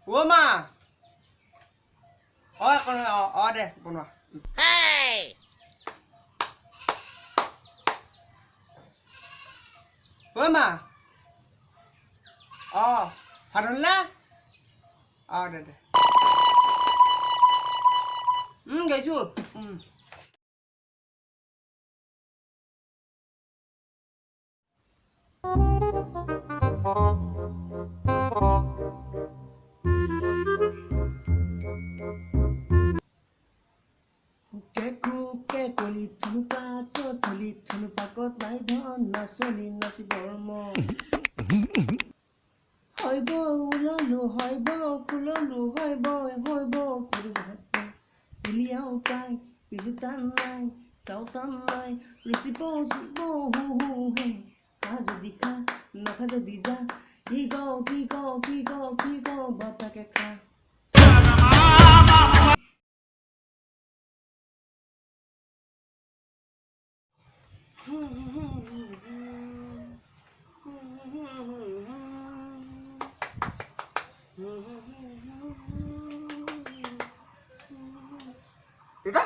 ও মা দে বনোৱা ও মা ভাত হ'ল না দে গৈছো কলি থুনু পাকত নাই ধন নাচনি নাচি বৰ্ম হয়ব উললো হয়ব কুললো হয়ব উলিয়াও পাই পিলুতান নাই চাউতান নাই ৰুচিব হু যদি খা নাখা যদি যা কি গ বাপাকে খা এটা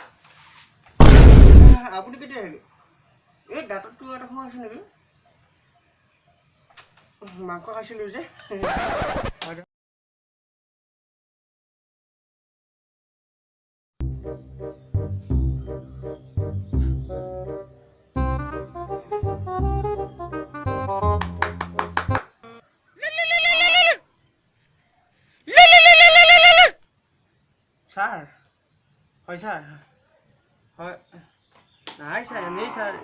আপুনি কেতিয়া আহিলে এই দাঁততো এটা সময় আছে নেকি মাংস খাইছিলো যে স্যার হয় স্যার হয় নাই স্যার এনেই স্যার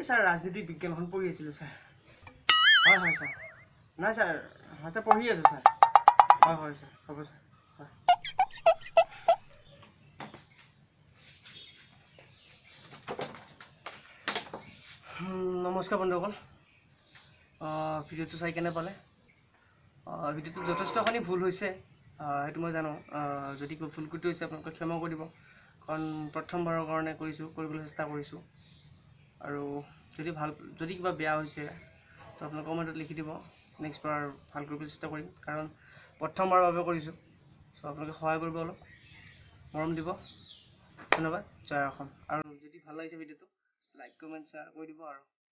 স্যার ৰাজনীতি বিজ্ঞানখন পঢ়ি আছিলো স্যাৰ হয় স্যাৰ নাই স্যাৰ হয় স্যাৰ পঢ়ি আছো স্যাৰ হয় স্যাৰ হ'ব স্যাৰ হয় নমস্কাৰ বন্ধুসকল ভিডিঅ'টো চাই কেনে পালে ভিডিঅ'টো যথেষ্টখিনি ভুল হৈছে সেইটো মই জানো যদি কিবা ভুল ক্ৰুটি হৈছে আপোনালোকে ক্ষমা কৰিব কাৰণ প্ৰথমবাৰৰ কাৰণে কৰিবলৈ চেষ্টা কৰিছোঁ আৰু যদি কিবা বেয়া হৈছে তো আপোনালোকে কমেণ্টত লিখি দিব নেক্সট বাৰ ভাল কৰিবলৈ চেষ্টা কৰিম কাৰণ প্ৰথমবাৰৰ বাবে কৰিছোঁ চ' আপোনালোকে সহায় কৰিব অলপ মৰম দিব ধন্যবাদ জয় অসম আৰু যদি ভাল লাগিছে ভিডিঅ'টো লাইক কমেণ্ট শ্বেয়াৰ কৰি দিব আৰু